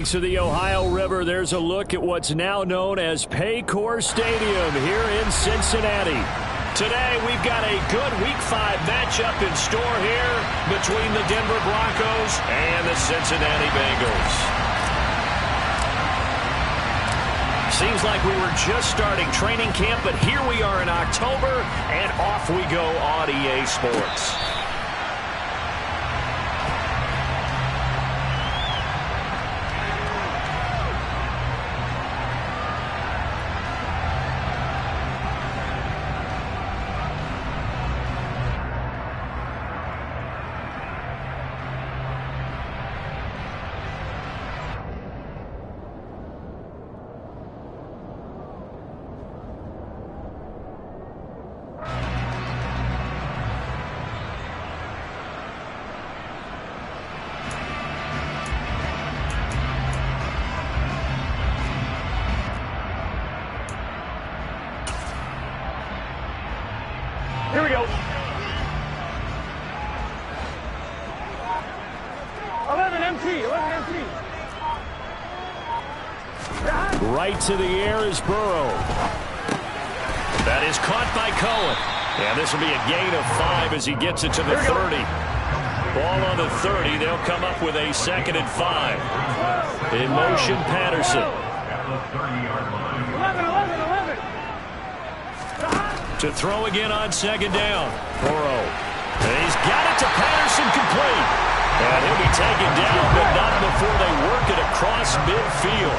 To the Ohio River, there's a look at what's now known as Paycor Stadium here in Cincinnati. Today, we've got a good Week 5 matchup in store here between the Denver Broncos and the Cincinnati Bengals. Seems like we were just starting training camp, but here we are in October, and off we go on EA Sports. Here we go. 11 MT. Right to the air is Burrow. That is caught by Cohen. And this will be a gain of 5 as he gets it to the 30. Ball on the 30. They'll come up with a 2nd and 5. In motion, Patterson. 11. To throw again on 2nd down. Burrow. And he's got it to Patterson, complete. And he'll be taken down, but not before they work it across midfield.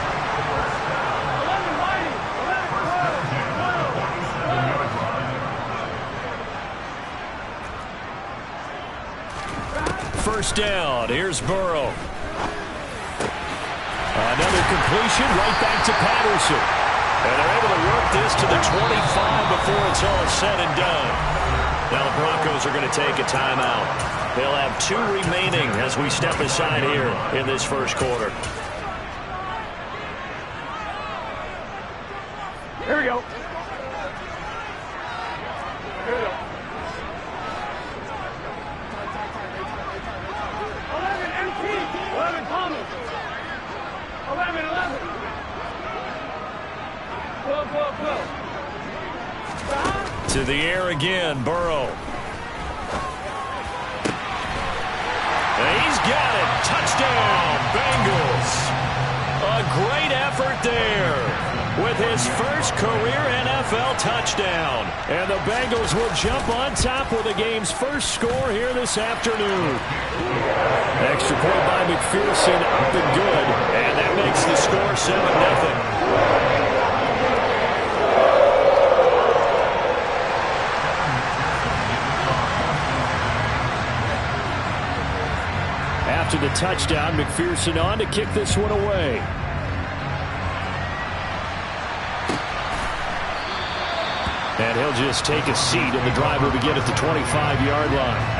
First down. Here's Burrow. Another completion right back to Patterson. And they're able to work this to the 25 before it's all said and done. Now the Broncos are going to take a timeout. They'll have 2 remaining as we step aside here in this first quarter. Here we go. 11 MT. 11 Thomas. 11. Go. To the air again, Burrow. And he's got it. Touchdown, Bengals. A great effort there with his first career NFL touchdown. And the Bengals will jump on top with the game's first score here this afternoon. Extra point by McPherson, up and good. And that makes the score 7-0. After the touchdown, McPherson on to kick this one away. And he'll just take a seat, and the drive will begin at the 25-yard line.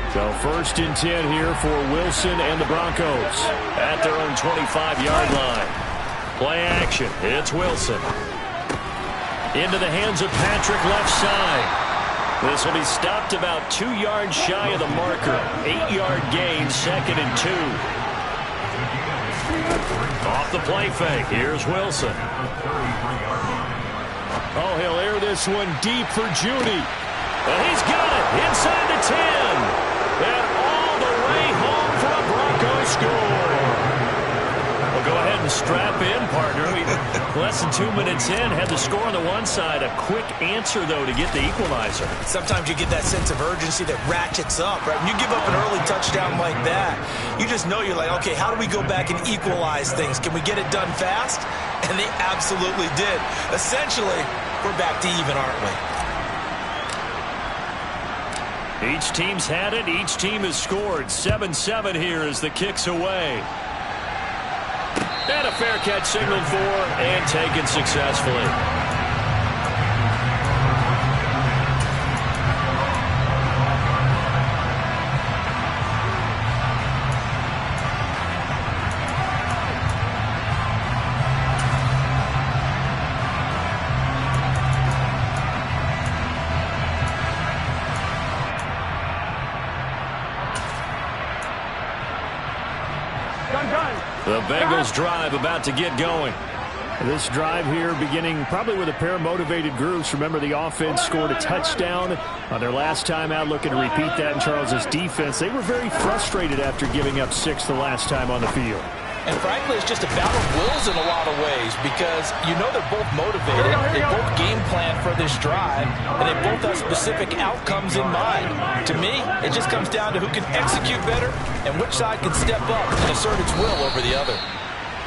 So 1st and 10 here for Wilson and the Broncos at their own 25-yard line. Play action. It's Wilson. Into the hands of Patrick, left side. This will be stopped about 2 yards shy of the marker. 8-yard gain, 2nd and 2. Off the play fake. Here's Wilson. Oh, he'll air this one deep for Judy. And he's got it inside the 10. And all the way home for a Broncos score. Well, go ahead and strap in, partner. Less than 2 minutes in, had the score on the one side. A quick answer, though, to get the equalizer. Sometimes you get that sense of urgency that ratchets up, right? When you give up an early touchdown like that, you just know you're like, okay, how do we go back and equalize things? Can we get it done fast? And they absolutely did. Essentially, we're back to even, aren't we? Each team's had it. Each team has scored. 7-7 here as the kick's away. And a fair catch signaled for and taken successfully. The Bengals drive about to get going. This drive here beginning probably with a pair of motivated groups. Remember, the offense scored a touchdown on their last time out, looking to repeat that in Charles' defense. They were very frustrated after giving up 6 the last time on the field. And frankly, it's just a battle of wills in a lot of ways because you know they're both motivated. They both game plan for this drive, and they both have specific outcomes in mind. To me, it just comes down to who can execute better and which side can step up and assert its will over the other.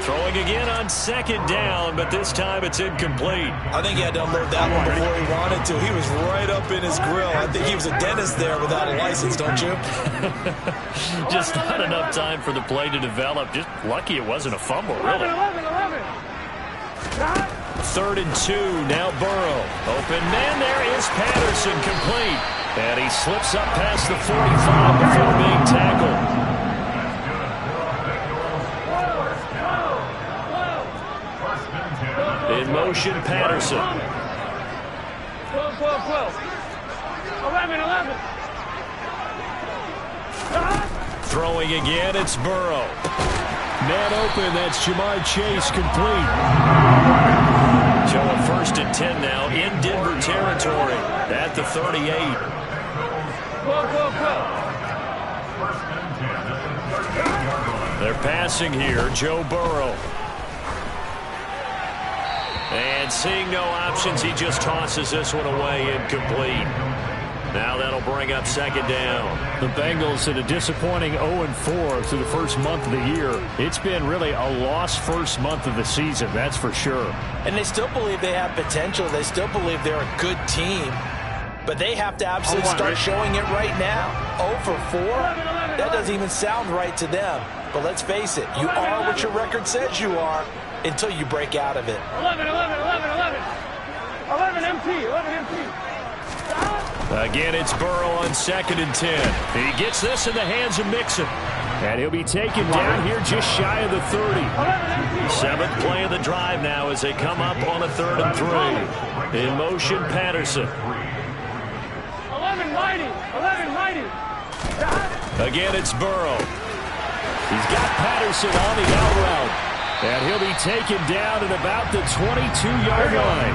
Throwing again on 2nd down, but this time it's incomplete. I think he had to unload that one before he wanted to. He was right up in his grill. I think he was a dentist there without a license, don't you? Just not enough time for the play to develop. Just lucky it wasn't a fumble, really. 3rd and 2, now Burrow. Open man, there is Patterson, complete. And he slips up past the 45 before being tackled. In motion, Patterson. 12, 12, 12. 11, 11. Throwing again, it's Burrow. Man open, that's Jamar Chase, complete. So a 1st and 10 now in Denver territory at the 38. 12, 12, 12. They're passing here, Joe Burrow. And seeing no options, he just tosses this one away, incomplete. Now that'll bring up 2nd down. The Bengals in a disappointing 0-4 through the first month of the year. It's been really a lost first month of the season, that's for sure. And they still believe they have potential. They still believe they're a good team. But they have to absolutely start showing it right now. 0 for 4? That doesn't even sound right to them. But let's face it, you are what your record says you are until you break out of it. 11, 11, 11, 11. 11 MT, 11 MT. Again, it's Burrow on 2nd and 10. He gets this in the hands of Mixon. And he'll be taken down here just shy of the 30. 7th play of the drive now as they come up on a 3rd and 3. In motion, Patterson. 11 mighty, 11 mighty. Again, it's Burrow. He's got Patterson on the out route. And he'll be taken down at about the 22-yard line.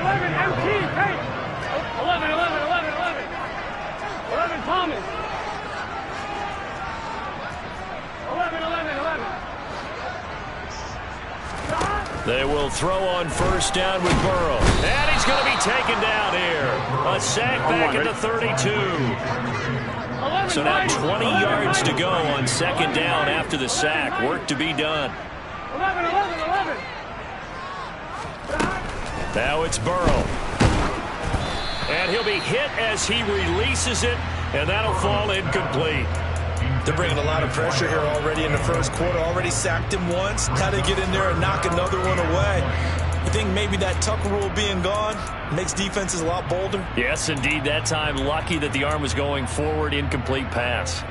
11 MT, Tate. 11, 11, 11, 11. 11 Thomas. 11, 11, 11. They will throw on 1st down with Burrow. And he's going to be taken down here. A sack back at the 32. So now 20 yards to go on 2nd down after the sack. Work to be done. 11, 11, 11. Now it's Burrow. And he'll be hit as he releases it, and that'll fall incomplete. They're bringing a lot of pressure here already in the first quarter. Already sacked him once. How to get in there and knock another one away. You think maybe that Tucker rule being gone makes defenses a lot bolder? Yes, indeed. That time, lucky that the arm was going forward. Incomplete pass.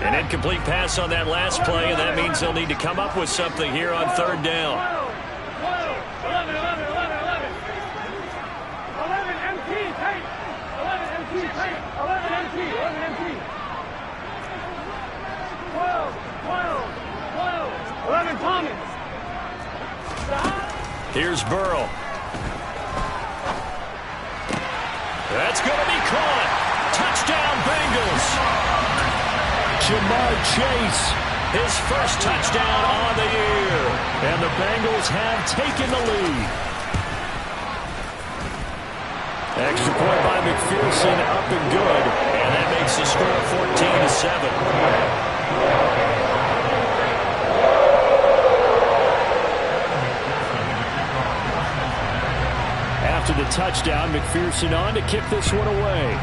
An incomplete pass on that last play, and that means they'll need to come up with something here on 3rd down. 11, 11, 11, 11. 11 MT, Tate. 11 MT, Tate. 11 MT, 11 MT. 12, 12, 12. 11 Thomas. Here's Burrow. That's going to be caught. Touchdown, Bengals. Jamar Chase, his first touchdown on the year. And the Bengals have taken the lead. Extra point by McPherson, up and good. And that makes the score 14-7. touchdown. McPherson on to kick this one away.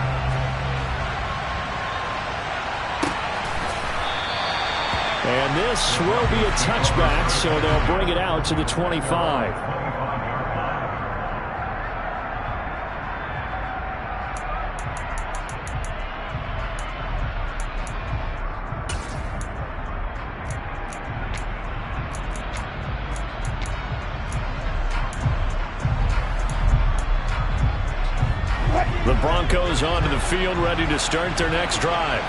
And this will be a touchback, so they'll bring it out to the 25. The Broncos onto the field, ready to start their next drive.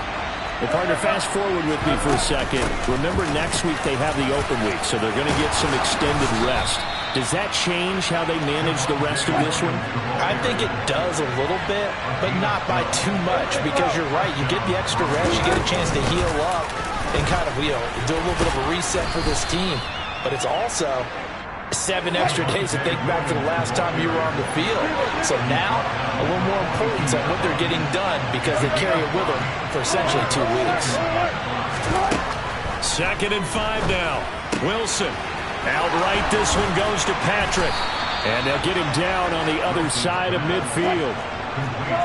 Well, partner, fast forward with me for a second. Remember, next week they have the open week, so they're going to get some extended rest. Does that change how they manage the rest of this one? I think it does a little bit, but not by too much, because you're right. You get the extra rest, you get a chance to heal up and kind of, do a little bit of a reset for this team. But it's also 7 extra days to think back to the last time you were on the field. So now, a little more importance on what they're getting done because they carry it with them for essentially 2 weeks. 2nd and 5 now. Wilson. Outright, this one goes to Patrick. And they'll get him down on the other side of midfield.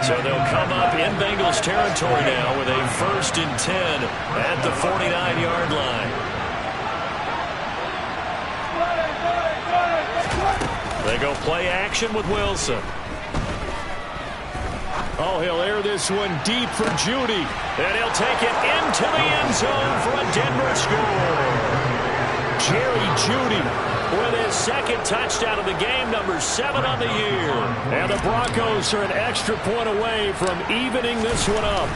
So they'll come up in Bengals territory now with a 1st and 10 at the 49-yard line. They go play action with Wilson. Oh, he'll air this one deep for Jeudy. And he'll take it into the end zone for a Denver score. Jerry Jeudy with his 2nd touchdown of the game, number 7 on the year. And the Broncos are an extra point away from evening this one up.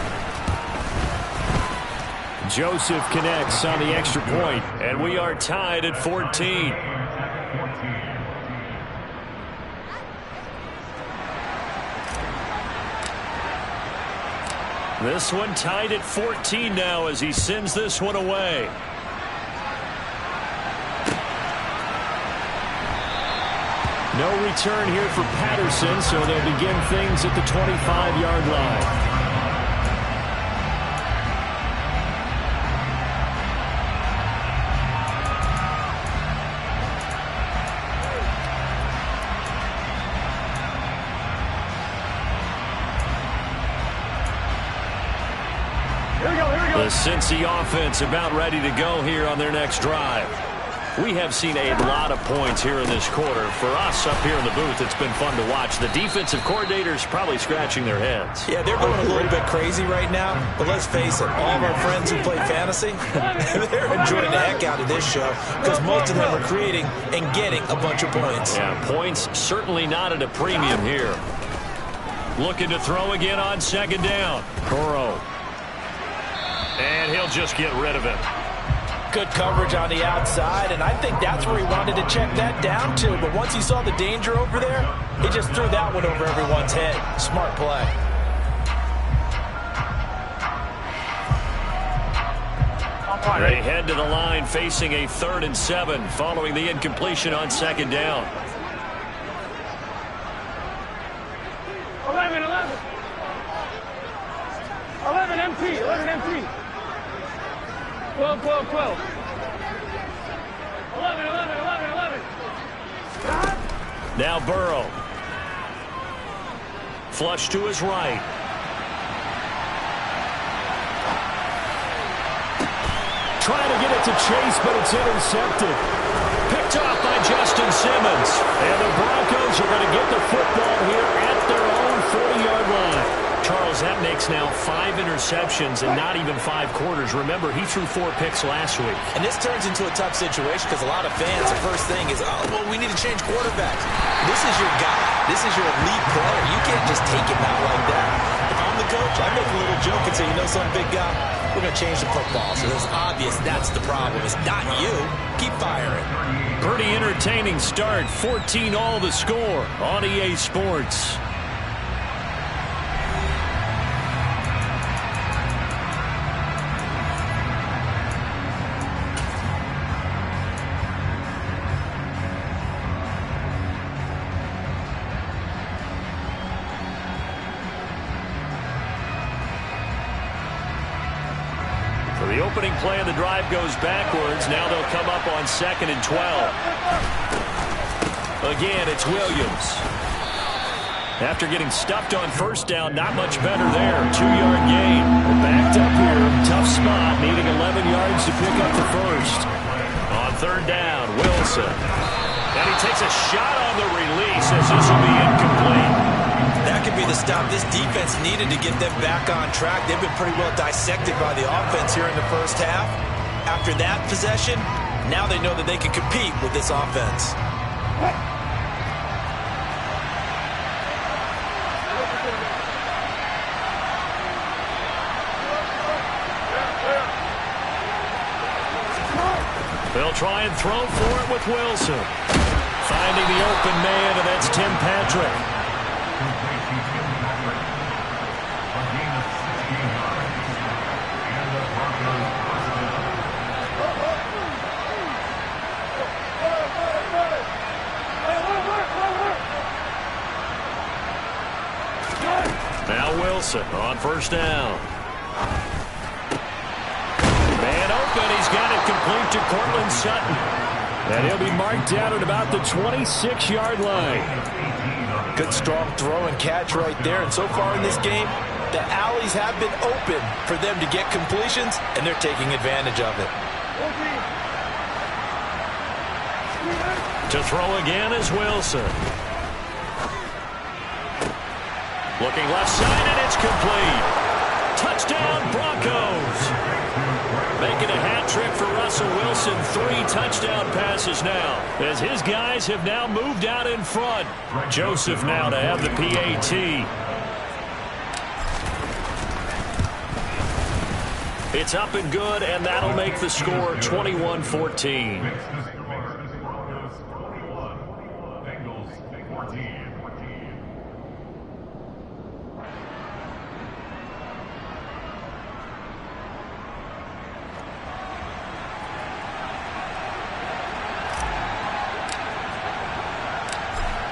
Joseph connects on the extra point. And we are tied at 14. This one tied at 14 now as he sends this one away. No return here for Patterson, so they'll begin things at the 25-yard line. The Cincy offense about ready to go here on their next drive. We have seen a lot of points here in this quarter. For us up here in the booth, it's been fun to watch. The defensive coordinators probably scratching their heads. Yeah, they're going a little bit crazy right now. But let's face it, all of our friends who play fantasy, they're enjoying the heck out of this show because most of them are creating and getting a bunch of points. Yeah, points certainly not at a premium here. Looking to throw again on 2nd down. Burrow. And he'll just get rid of it. Good coverage on the outside, and I think that's where he wanted to check that down to. But once he saw the danger over there, he just threw that one over everyone's head. Smart play. They head to the line facing a 3rd and 7 following the incompletion on 2nd down. 11, 11. 11 MT, 11 MT. 12, 12, 12. 11, 11, 11, 11. Now Burrow. Flush to his right. Trying to get it to Chase, but it's intercepted. Picked off by Justin Simmons. And the Broncos are going to get the football here at their own 40-yard line. Charles, that makes now 5 interceptions in not even 5 quarters. Remember, he threw 4 picks last week. And this turns into a tough situation because a lot of fans, the first thing is, oh, well, we need to change quarterbacks. This is your guy. This is your elite player. You can't just take him out like that. If I'm the coach, I make a little joke and say, you know some big guy? We're going to change the football. So it's obvious that's the problem. It's not you. Keep firing. Pretty entertaining start. 14 all the score on EA Sports. The opening play of the drive goes backwards. Now they'll come up on 2nd and 12. Again, it's Williams. After getting stuffed on first down, not much better there. 2-yard gain. Backed up here. Tough spot, needing 11 yards to pick up the first. On third down, Wilson. And he takes a shot on the release as this will be incomplete. That could be the stop this defense needed to get them back on track. They've been pretty well dissected by the offense here in the first half. After that possession, now they know that they can compete with this offense. They'll try and throw for it with Wilson. Finding the open man, and that's Tim Patrick. Now Wilson on first down. Man open. He's got it complete to Courtland Sutton. And he'll be marked down at about the 26-yard line. Good strong throw and catch right there. And so far in this game, the alleys have been open for them to get completions, and they're taking advantage of it. To throw again is Wilson. Looking left side, and it's complete. Touchdown, Broncos. Making a hat trick for Russell Wilson. 3 touchdown passes now, as his guys have now moved out in front. Joseph now to have the PAT. It's up and good, and that'll make the score 21-14.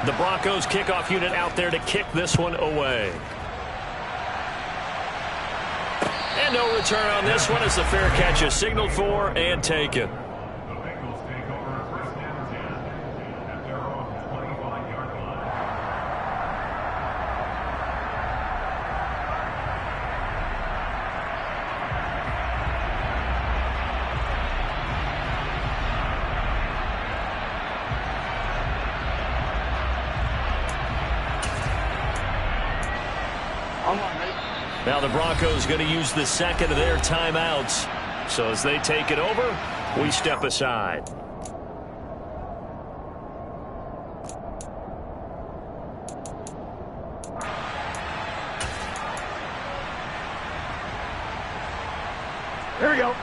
The Broncos kickoff unit out there to kick this one away. And no return on this one as the fair catch is signaled for and taken. Now the Broncos going to use the second of their timeouts. So as they take it over, we step aside. Here we go.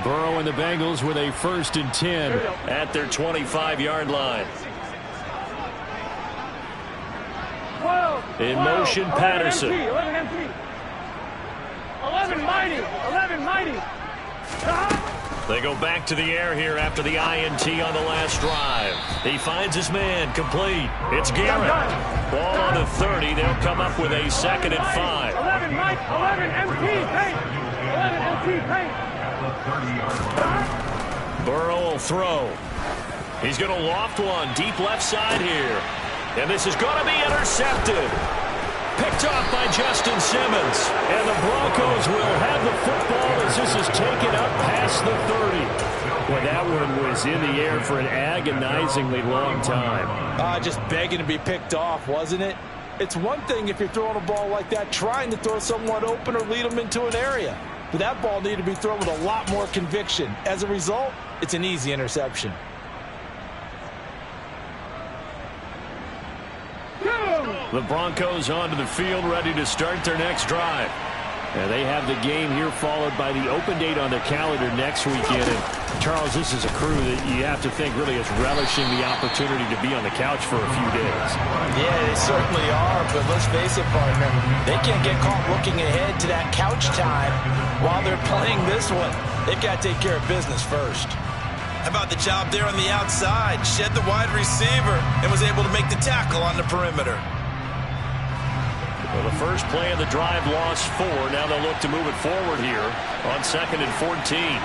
Burrow and the Bengals with a 1st and 10 at their 25-yard line. 12. In motion, Patterson. 11 empty. 11 mighty. 11 mighty. They go back to the air here after the INT on the last drive. He finds his man, complete. It's Garrett. Ball on the 30. They'll come up with a 2nd and 5. 11 Mike. 11 MT. Paint. 11 MT. Paint. Burrow will throw. He's going to loft one deep left side here. And this is going to be intercepted. Picked off by Justin Simmons. And the Broncos will have the football as this is taken up past the 30. Well, that one was in the air for an agonizingly long time. Just begging to be picked off, wasn't it? It's one thing if you're throwing a ball like that, trying to throw someone open or lead them into an area. But that ball needed to be thrown with a lot more conviction. As a result, it's an easy interception. The Broncos onto the field, ready to start their next drive. And they have the game here followed by the open date on their calendar next weekend. And Charles, this is a crew that you have to think really is relishing the opportunity to be on the couch for a few days. Yeah, they certainly are, but let's face it, partner, they can't get caught looking ahead to that couch time while they're playing this one. They've got to take care of business first. How about the job there on the outside? Shed the wide receiver and was able to make the tackle on the perimeter. Well, the first play of the drive lost 4. Now they'll look to move it forward here on 2nd and 14.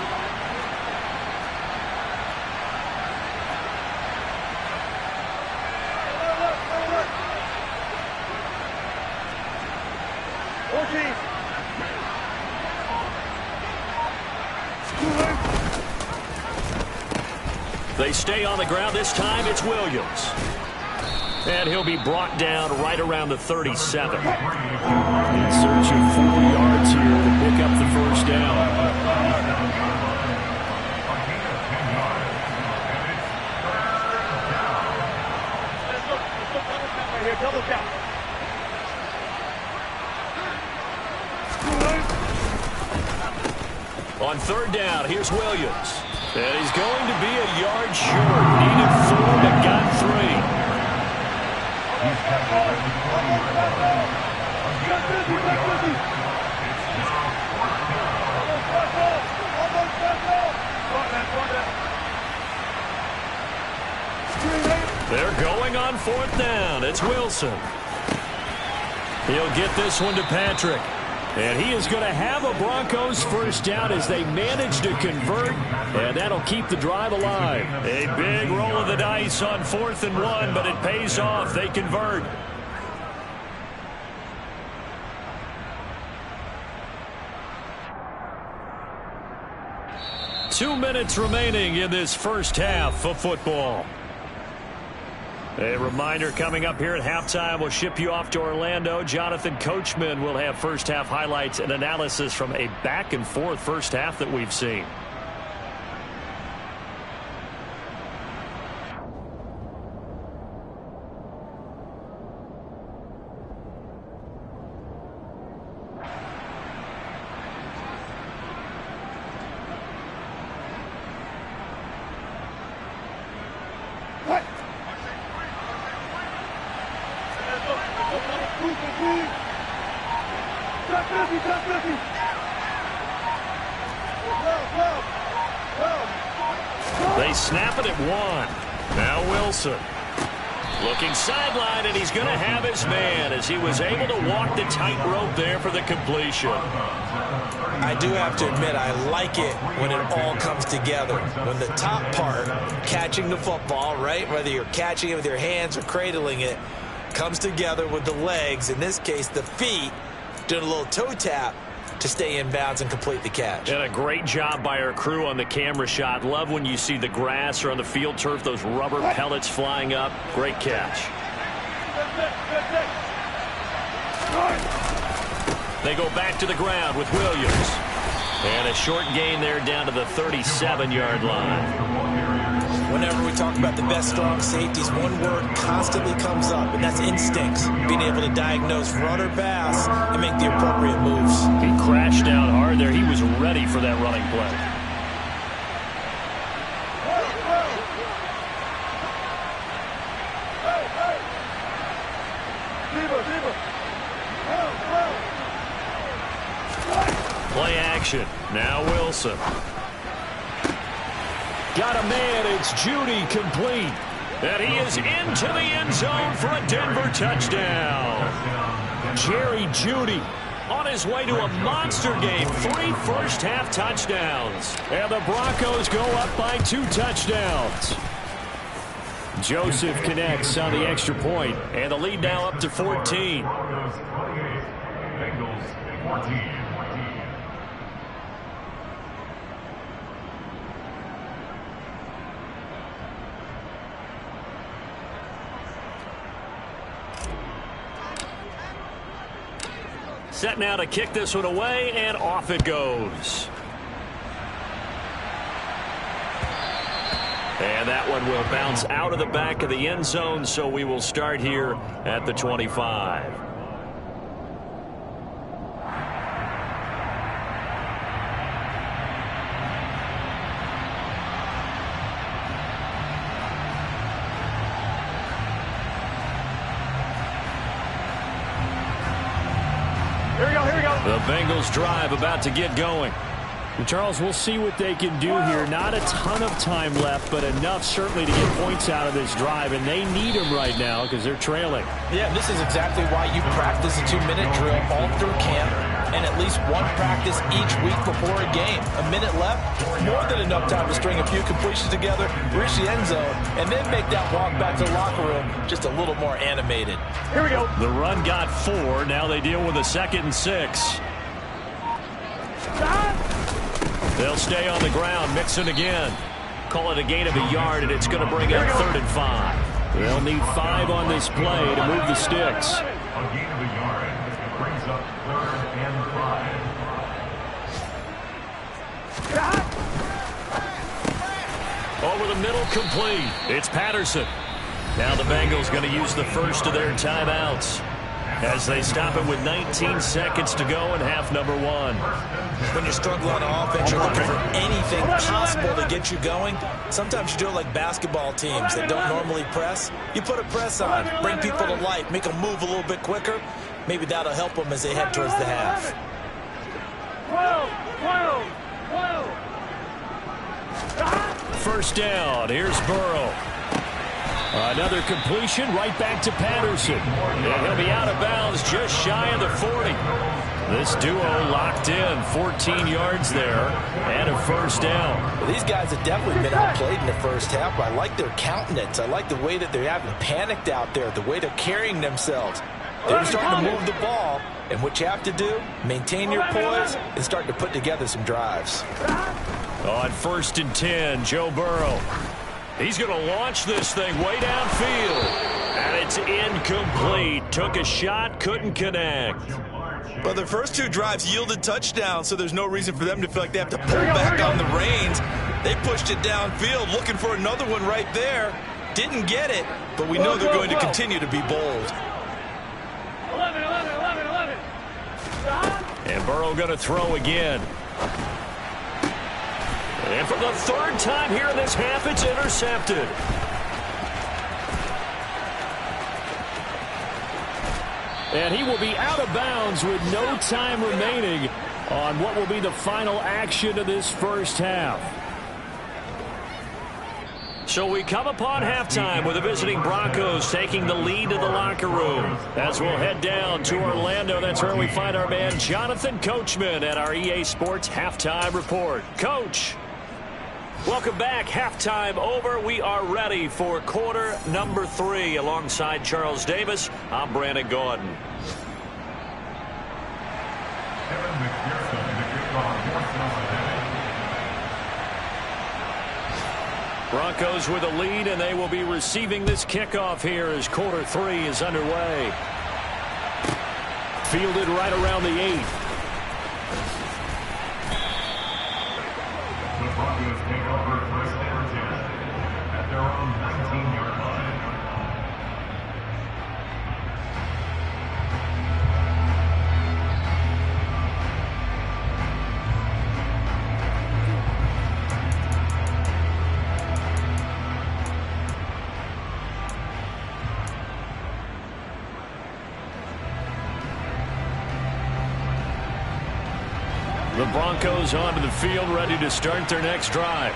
They stay on the ground. This time it's Williams. And he'll be brought down right around the 37. In search of 4 yards here to pick up the first down. Double count. On third down, here's Williams. And he's going to be a yard short. Needed 4, but got 3. They're going on fourth down. It's Wilson. He'll get this one to Patrick. And he is going to have a Broncos first down as they manage to convert, and that'll keep the drive alive. A big roll of the dice on 4th and 1, but it pays off. They convert. Two minutes remaining in this first half of football. A reminder coming up here at halftime, we'll ship you off to Orlando. Jonathan Coachman will have first half highlights and analysis from a back and forth first half that we've seen. They snap it at 1. Now Wilson. Looking sideline, and he's going to have his man as he was able to walk the tightrope there for the completion. I do have to admit, I like it when it all comes together. When the top part, catching the football, right, whether you're catching it with your hands or cradling it, comes together with the legs, in this case the feet, doing a little toe tap to stay in bounds and complete the catch. And a great job by our crew on the camera shot. Love when you see the grass or on the field turf, those rubber pellets flying up. Great catch. They go back to the ground with Williams. And a short gain there down to the 37-yard line. Whenever we talk about the best strong safeties, one word constantly comes up, and that's instincts. Being able to diagnose run or pass and make the appropriate moves. He crashed down hard there. He was ready for that running play. Play action. Now Wilson. Got a man. It's Jeudy complete. And he is into the end zone for a Denver touchdown. Jerry Jeudy on his way to a monster game. 3 first-half touchdowns. And the Broncos go up by 2 touchdowns. Joseph connects on the extra point, and the lead now up to 14. Set now to kick this one away, and off it goes. And that one will bounce out of the back of the end zone, so we will start here at the 25. The Bengals drive about to get going. Charles, we'll see what they can do here. Not a ton of time left, but enough certainly to get points out of this drive, and they need them right now because they're trailing. Yeah, this is exactly why you practice a 2-minute drill all through camp and at least one practice each week before a game. A minute left, more than enough time to string a few completions together, reach the end zone, and then make that walk back to the locker room just a little more animated. Here we go. The run got 4. Now they deal with a 2nd and 6. They'll stay on the ground, mixing again. Call it a gain of a yard, and it's going to bring up 3rd and 5. They'll need 5 on this play to move the sticks. A gain of a yard brings up 3rd and 5. Over the middle, complete. It's Patterson. Now the Bengals going to use the first of their timeouts as they stop it with 19 seconds to go in half number 1. When you struggle on offense, you're looking for anything possible to get you going. Sometimes you do it like basketball teams that don't normally press. You put a press on, bring people to life, make them move a little bit quicker. Maybe that'll help them as they head towards the half. 12. First down. Here's Burrow. Another completion right back to Patterson. And he'll be out of bounds just shy of the 40. This duo locked in, 14 yards there, and a first down. Well, these guys have definitely been outplayed in the first half, but I like their countenance. I like the way that they haven't panicked out there, the way they're carrying themselves. They're starting to move the ball, and what you have to do, maintain your poise and start to put together some drives. On 1st and 10, Joe Burrow. He's going to launch this thing way downfield. And it's incomplete. Took a shot, couldn't connect. But their first 2 drives yielded touchdowns, so there's no reason for them to feel like they have to pull back on the reins. They pushed it downfield, looking for another one right there. Didn't get it, but we know they're going to continue to be bold. 11. And Burrow going to throw again. And for the 3rd time here in this half, it's intercepted. And he will be out of bounds with no time remaining on what will be the final action of this first half. So we come upon halftime with the visiting Broncos taking the lead in the locker room. As we'll head down to Orlando, that's where we find our man Jonathan Coachman at our EA Sports Halftime Report. Coach, welcome back. Halftime over. We are ready for quarter number 3. Alongside Charles Davis, I'm Brandon Gordon. Evan McPherson, the kickoff, North Carolina. Broncos with a lead, and they will be receiving this kickoff here as quarter 3 is underway. Fielded right around the 8. The Broncos take over 1st and 10 at their own 19-yard line. The Broncos onto the field, ready to start their next drive.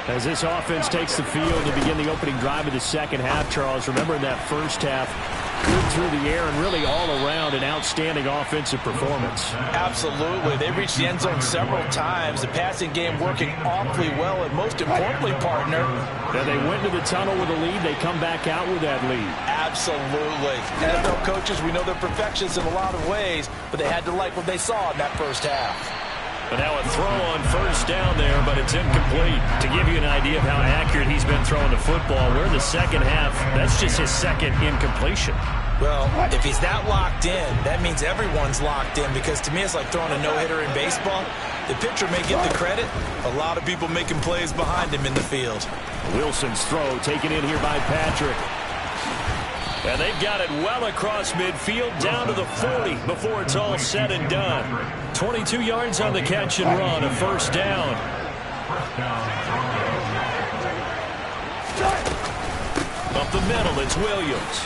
As this offense takes the field to begin the opening drive of the second half, Charles, remember in that first half, good through the air and really all around an outstanding offensive performance. Absolutely. They reached the end zone several times. The passing game working awfully well, and most importantly, partner, Now they went to the tunnel with a lead. They come back out with that lead. absolutely. NFL coaches, we know they're perfectionists in a lot of ways, but they had to like what they saw in that first half. But now a throw on first down there, but it's incomplete. To give you an idea of how accurate he's been throwing the football, we're in the second half. That's just his second incompletion. Well, if he's that locked in, that means everyone's locked in, because to me it's like throwing a no-hitter in baseball. The pitcher may get the credit. A lot of people making plays behind him in the field. Wilson's throw taken in here by Patrick. And they've got it well across midfield down to the 40 before it's all said and done. 22 yards on the catch and run, a first down. Up the middle, it's Williams.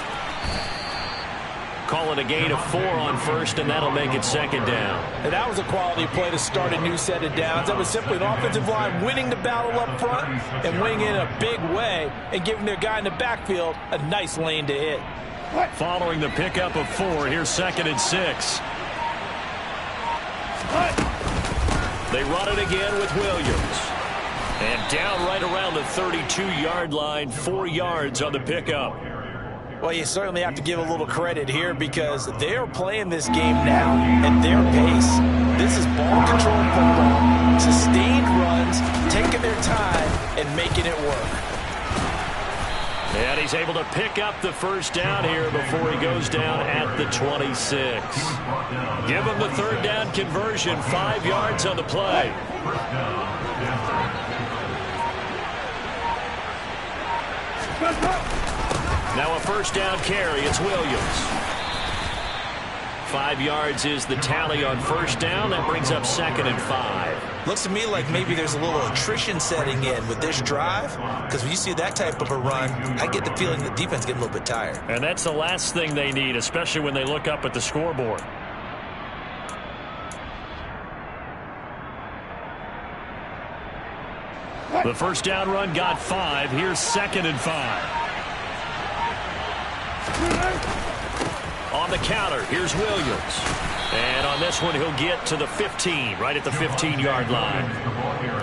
call it a gain of 4 on first, and that'll make it second down. And that was a quality play to start a new set of downs. That was simply an offensive line winning the battle up front and winning in a big way and giving their guy in the backfield a nice lane to hit. Following the pickup of 4, here's 2nd and 6. They run it again with Williams. And down right around the 32-yard line, 4 yards on the pickup. Well, you certainly have to give a little credit here because they're playing this game now at their pace. This is ball control football, sustained runs, taking their time and making it work. And he's able to pick up the first down here before he goes down at the 26. Give him the 3rd down conversion, 5 yards on the play. Now a first down carry. It's Williams. 5 yards is the tally on first down. That brings up 2nd and 5. Looks to me like maybe there's a little attrition setting in with this drive, because when you see that type of a run, I get the feeling the defense getting a little bit tired. And that's the last thing they need, especially when they look up at the scoreboard. The first down run got 5. Here's 2nd and 5. On the counter, here's Williams. And on this one, he'll get to the 15, right at the 15-yard line.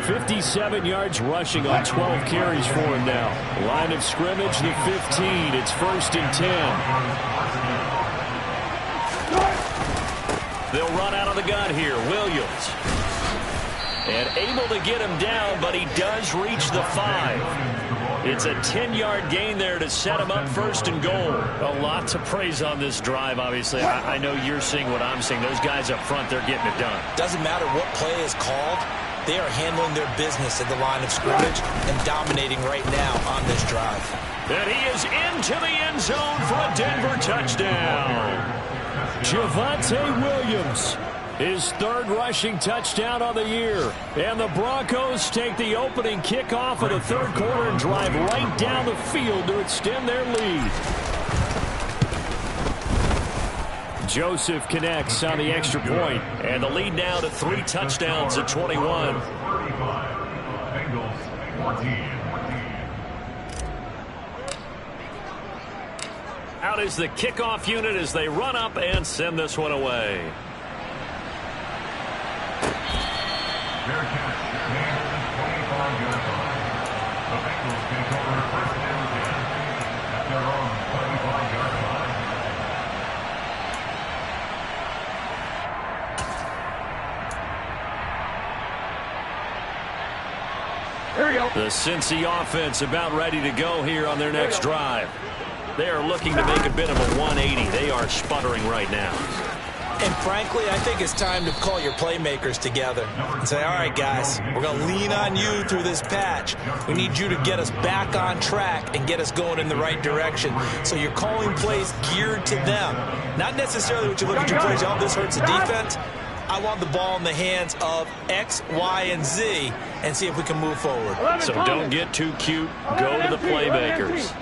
57 yards rushing on 12 carries for him now. Line of scrimmage, the 15. It's 1st and 10. They'll run out of the gun here. Williams. And able to get him down, but he does reach the 5. It's a 10-yard gain there to set him up 1st and goal. A lot to praise on this drive, obviously. I know you're seeing what I'm seeing. Those guys up front, they're getting it done. Doesn't matter what play is called. They are handling their business at the line of scrimmage and dominating right now on this drive. And he is into the end zone for a Denver touchdown. Javonte Williams. His 3rd rushing touchdown of the year. And the Broncos take the opening kickoff of the 3rd quarter and drive right down the field to extend their lead. Joseph connects on the extra point, and the lead now to 3 touchdowns at 21. Out is the kickoff unit as they run up and send this one away. Fair catch. Gain of the 25-yard line. The Bengals take over 1st and 10 at their own 25-yard line. Here we go. The Cincy offense about ready to go here on their next drive. They are looking to make a bit of a 180. They are sputtering right now. And frankly, I think it's time to call your playmakers together and say, all right, guys, we're going to lean on you through this patch. We need you to get us back on track and get us going in the right direction. So you're calling plays geared to them. Not necessarily what you look at your plays, oh, this hurts the defense. I want the ball in the hands of X, Y, and Z and see if we can move forward. So don't get too cute. Go to the playmakers.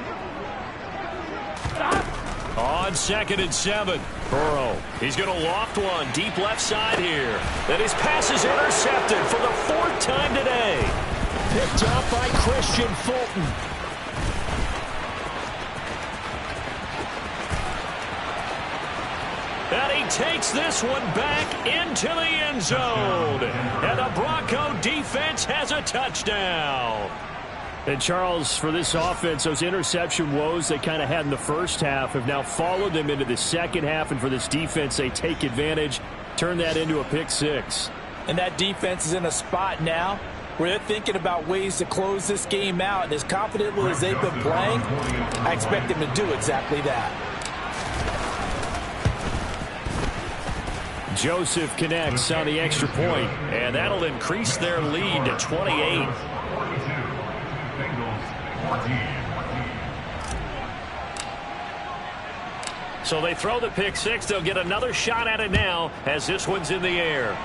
On 2nd and 7, Burrow. He's going to loft one deep left side here. And his pass is intercepted for the 4th time today. Picked up by Christian Fulton. And he takes this one back into the end zone. And the Bronco defense has a touchdown. And, Charles, for this offense, those interception woes they kind of had in the first half have now followed them into the second half. And for this defense, they take advantage, turn that into a pick 6. And that defense is in a spot now where they're thinking about ways to close this game out. And as confidently as they've been playing, I expect them to do exactly that. Joseph connects on the extra point, and that'll increase their lead to 28. So they throw the pick 6. They'll get another shot at it now as this one's in the air.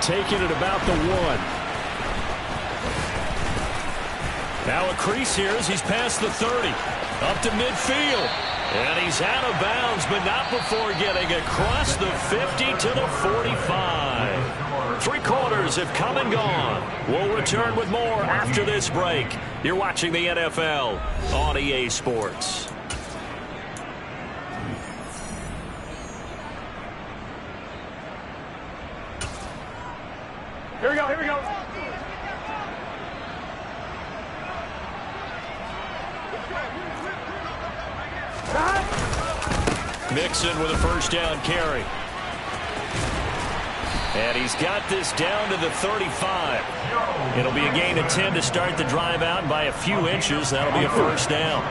Taking it about the 1. Now a crease here as he's past the 30. Up to midfield. And he's out of bounds, but not before getting across the 50 to the 45. 3 quarters have come and gone. We'll return with more after this break. You're watching the NFL on EA Sports. Here we go, here we go. Mixon with a first down carry. And he's got this down to the 35. It'll be a gain of 10 to start the drive out by a few inches. That'll be a first down.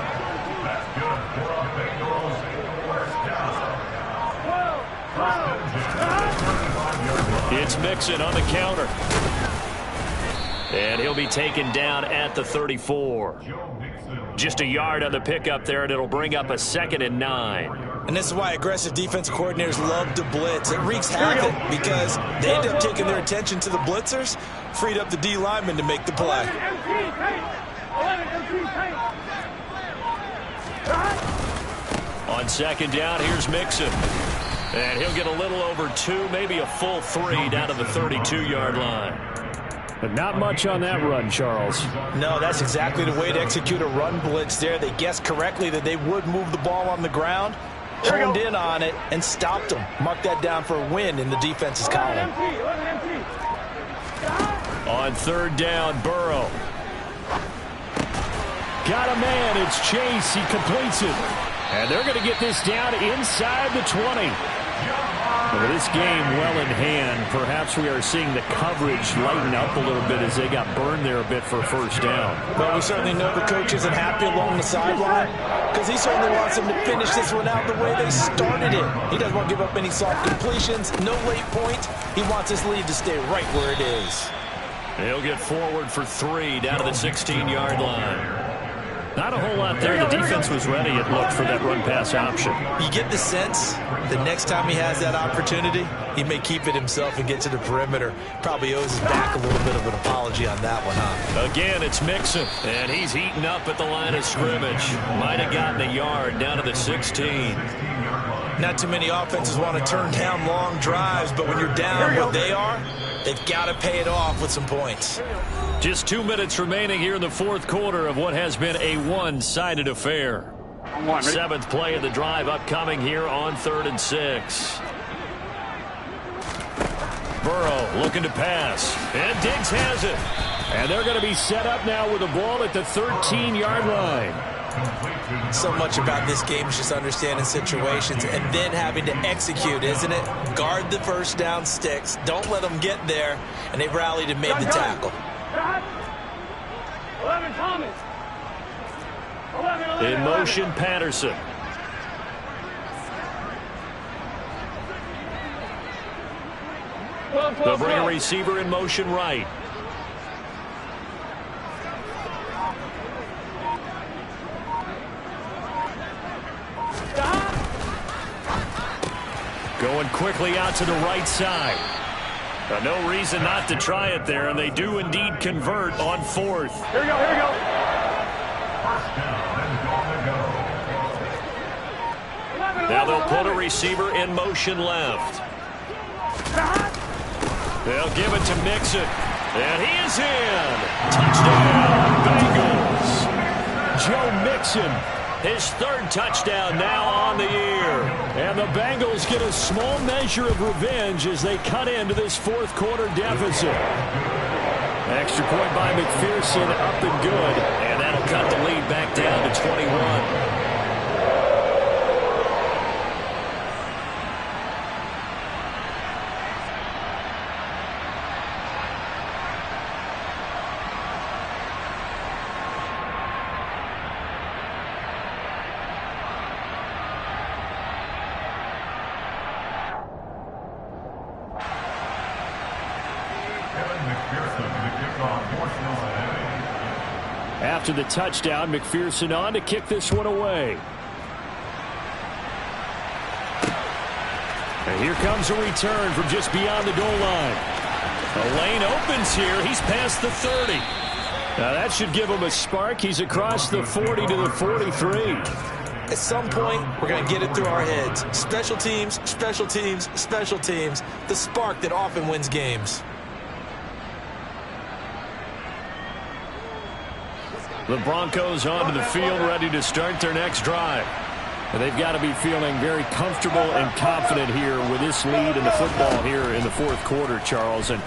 It's Mixon on the counter. And he'll be taken down at the 34. Just a yard on the pickup there, and it'll bring up a 2nd and 9. And this is why aggressive defensive coordinators love to blitz. It wreaks havoc because they end up taking their attention to the blitzers, freed up the D lineman to make the play. On 2nd down, here's Mixon. And he'll get a little over 2, maybe a full 3 down to the 32-yard line. But not much on that run, Charles. No, that's exactly the way to execute a run blitz there. They guessed correctly that they would move the ball on the ground, honed in on it, and stopped them. Mark that down for a win in the defense's column. On 3rd down, Burrow. Got a man. It's Chase. He completes it. And they're going to get this down inside the 20. With this game well in hand, perhaps we are seeing the coverage lighten up a little bit as they got burned there a bit for a first down. Well, we certainly know the coach isn't happy along the sideline because he certainly wants them to finish this one out the way they started it. He doesn't want to give up any soft completions, no late point. He wants his lead to stay right where it is. He'll get forward for 3 down to the 16-yard line. Not a whole lot there. The defense was ready, it looked, for that run-pass option. You get the sense the next time he has that opportunity, he may keep it himself and get to the perimeter. Probably owes his back a little bit of an apology on that one, huh? Again, it's Mixon, and he's heating up at the line of scrimmage. Might have gotten a yard down to the 16. Not too many offenses want to turn down long drives, but when you're down what they are, they've got to pay it off with some points. Just 2 minutes remaining here in the 4th quarter of what has been a one-sided affair. 7th play of the drive upcoming here on 3rd and 6. Burrow looking to pass, and Diggs has it. And they're going to be set up now with the ball at the 13-yard line. So much about this game is just understanding situations and then having to execute, isn't it? Guard the first down sticks. Don't let them get there. And they've rallied and made the tackle. 11 Thomas. 11. In motion, Patterson. They'll bring a receiver in motion right. Going quickly out to the right side. No reason not to try it there, and they do indeed convert on 4th. Here we go, here we go. Now they'll put a receiver in motion left. They'll give it to Mixon, and he is in. Touchdown, Bengals. Joe Mixon. His 3rd touchdown now on the year. And the Bengals get a small measure of revenge as they cut into this 4th quarter deficit. Extra point by McPherson, up and good. And that'll cut the lead back down to 21. After the touchdown, McPherson on to kick this one away. And here comes a return from just beyond the goal line. The lane opens here. He's past the 30. Now that should give him a spark. He's across the 40 to the 43. At some point, we're going to get it through our heads. Special teams, special teams, special teams. The spark that often wins games. The Broncos onto the field, ready to start their next drive. And they've got to be feeling very comfortable and confident here with this lead in the football here in the fourth quarter, Charles. And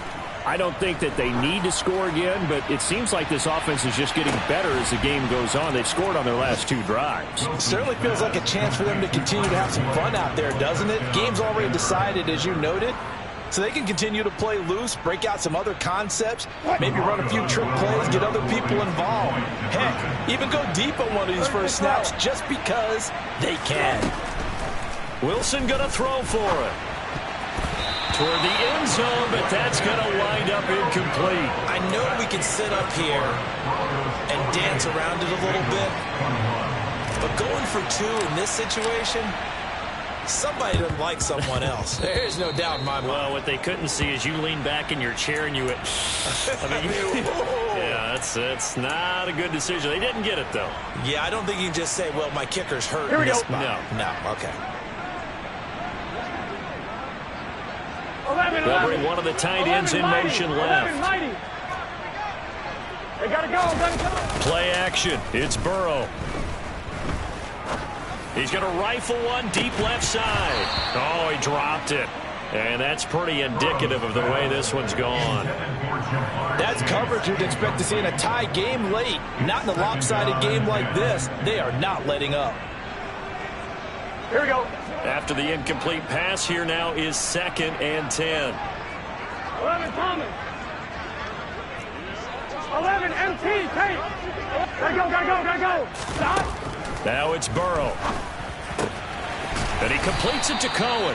I don't think that they need to score again, but it seems like this offense is just getting better as the game goes on. They've scored on their last 2 drives. It certainly feels like a chance for them to continue to have some fun out there, doesn't it? Game's already decided, as you noted. So they can continue to play loose, break out some other concepts, maybe run a few trick plays, get other people involved. Heck, even go deep on one of these first snaps just because they can. Wilson going to throw for it. Toward the end zone, but that's going to wind up incomplete. I know we can sit up here and dance around it a little bit, but going for 2 in this situation, somebody doesn't like someone else. There's no doubt in my mind. Well, what they couldn't see is you lean back in your chair and you went, yeah, that's not a good decision. They didn't get it, though. Yeah, I don't think you can just say, well, my kicker's hurt. Here we go. No, okay. They'll bring one of the tight ends in motion left. They gotta go. Play action. It's Burrow. He's going to rifle one deep left side. Oh, he dropped it. And that's pretty indicative of the way this one's gone. That's coverage you'd expect to see in a tie game late. Not in a lopsided game like this. They are not letting up. Here we go. After the incomplete pass, here now is 2nd and 10. 11 Thomas. 11 MT. Take. Gotta go. Stop. Now it's Burrow. And he completes it to Cohen.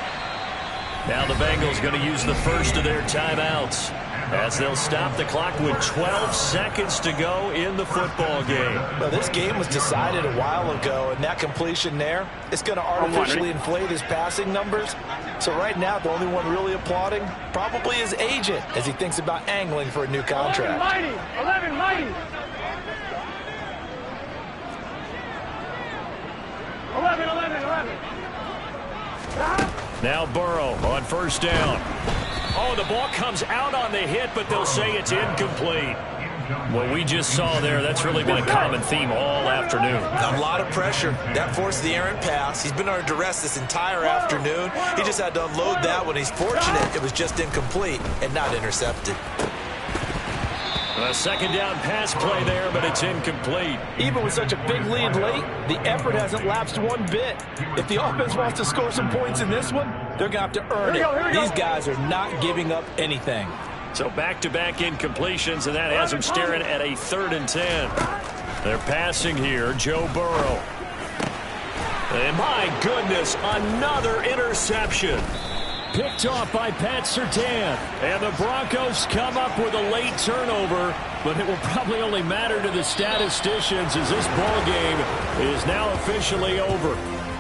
Now the Bengals going to use the first of their timeouts as they'll stop the clock with 12 seconds to go in the football game. Well, this game was decided a while ago, and that completion there is going to artificially inflate his passing numbers. So right now, the only one really applauding probably his agent as he thinks about angling for a new contract. 11 mighty. 11. Now Burrow on first down. Oh, the ball comes out on the hit, but they'll say it's incomplete. What we just saw there, that's really been a common theme all afternoon. A lot of pressure. That forced the errant pass. He's been under duress this entire afternoon. He just had to unload that one. He's fortunate it was just incomplete and not intercepted. A second down pass play there, but it's incomplete. Even with such a big lead late, the effort hasn't lapsed one bit. If the offense wants to score some points in this one, they're going to have to earn it. These guys are not giving up anything. So back-to-back incompletions, and that has them staring at a 3rd and 10. They're passing here, Joe Burrow. And my goodness, another interception. Picked off by Pat Surtain. And the Broncos come up with a late turnover, but it will probably only matter to the statisticians as this ball game is now officially over.